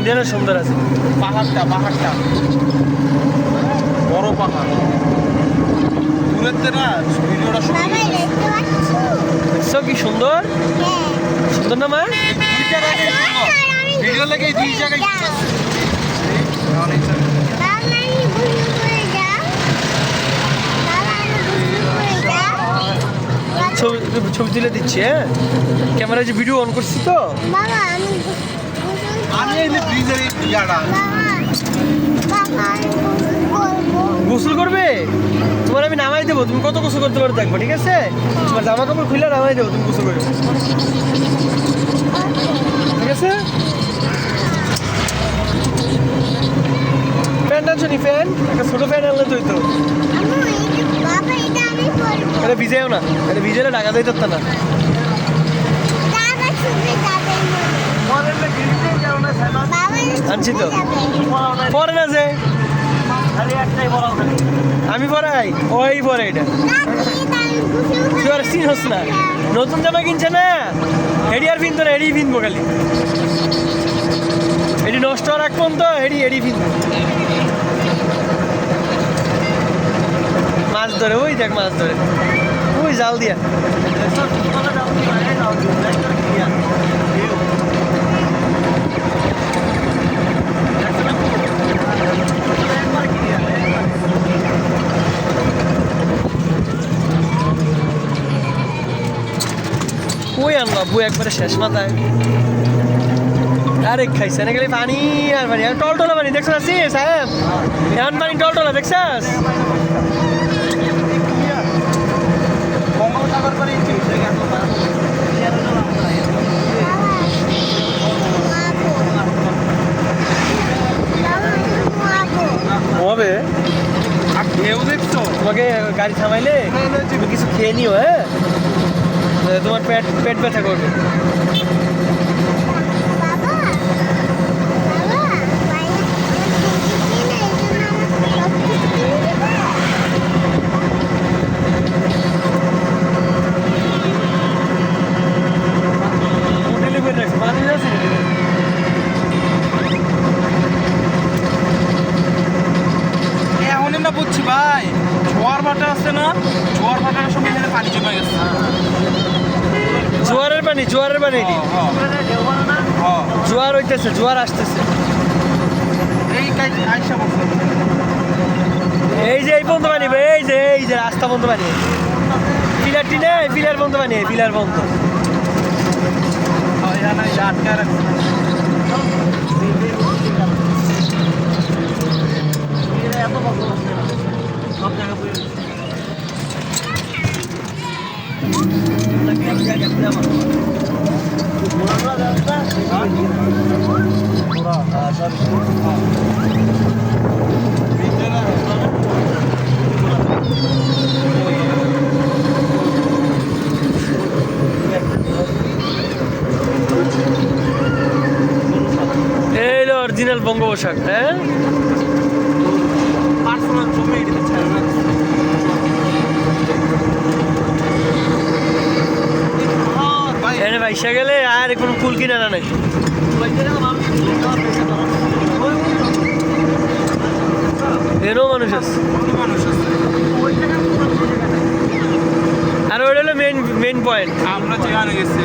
দুনিয়ার সুন্দর আছে। পাহাড়টা বড় পাহাড় দূরের না ভিডিওটা দেখছো কি সুন্দর, সুন্দর না মা? ভিডিও লেগে দুই জায়গায় ছবি তুলে দিচ্ছি। হ্যাঁ, ক্যামেরা যে ভিডিও অন করছি তো। আমি এই যে ব্রিজের এই ইয়াটা গোসল করবে? তোমার আমি নামাই দেবো, তুমি কত গোসল করতে পারো দেখবো, ঠিক আছে? তোমার জামা কাপড় খুলে নামাই দেবো, তুমি গোসল করবে, ঠিক আছে? ফ্যান আনছো নি? ফ্যান একটা ছোটো ফ্যান আনলে তুই তো। এটা ভিজেও না, এটা ভিজেলে ঢাকা দিতে পারত না। আনছি তো, পরে না যে আমি পরাই, ওই পরে এটা তুই আর চিনস না। নতুন জামা কিনছে না, হেডি আর পিনতো না, হেডি পিনবো খালি। এটি নষ্ট রাখবো তো, হেডি পিনবো। মাছ ধরে, ওই দেখ মাছ ধরে, ওই জাল দিয়া। কই আনবা বউ একবারে শেষ মাথায়। আরে খাইছে না খালি পানি আর পানি, টলটলা পানি দেখছ না সাহেব? এমন পানি টলটলা দেখছাস? হবে ঢেউ দেখছো? তোমাকে গাড়ি থামাইলে তুমি কিছু খেয়ে নিও। হ্যাঁ, তোমার পেট ব্যথা করবে। এখনই না বুঝছি ভাই, জোয়ার ভাটা আছে না, জোয়ার ভাটার সময় এখানে পানি জমে গেছে। জোয়ারের পানি এটি। জোয়ার হইতেছে, জোয়ার আসতেছে। এই আইসা বলছে এই যে এই বন্ধ পানি, এই যে রাস্তা বন্ধ পানি, পিলার বন্ধ পানি, পিলার বন্ধ। আটকা রাখছে। অরিজিনাল বঙ্গোপসাগর। হ্যাঁ, এনে বাইসা গেলে আর কোনো কুল কিনা না নাই। এরও মানুষ আছে, আর ওইটা হলো মেইন পয়েন্ট। আমরা যেখানে গেছি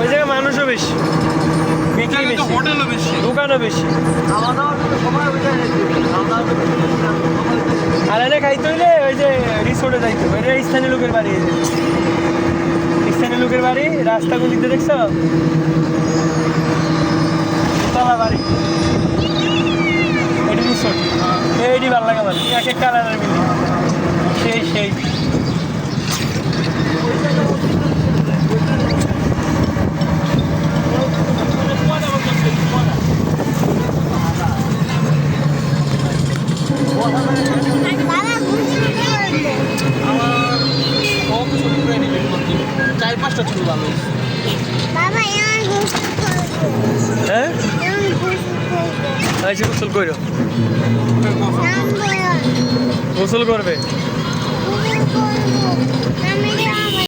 ওই জায়গায় মানুষও বেশি, বিক্রি বেশি, হোটেলও বেশি, দোকানও বেশি। আর এনে খাইতে হইলে ওই যে রিসোর্টে যাইতে হবে। এটা স্থানীয় লোকের বাড়ি, স্থানীয় লোকের বাড়ি। রাস্তাগুলিতে দেখছো তলা বাড়ি, এটি রিসোর্ট। এইটি ভালো লাগা বাড়ি, এক এক কালারের বিল্ডিং, সেই চার পাঁচটা ছিল ভালো। হ্যাঁ, আচ্ছা গোসল করো, গোসল করবে।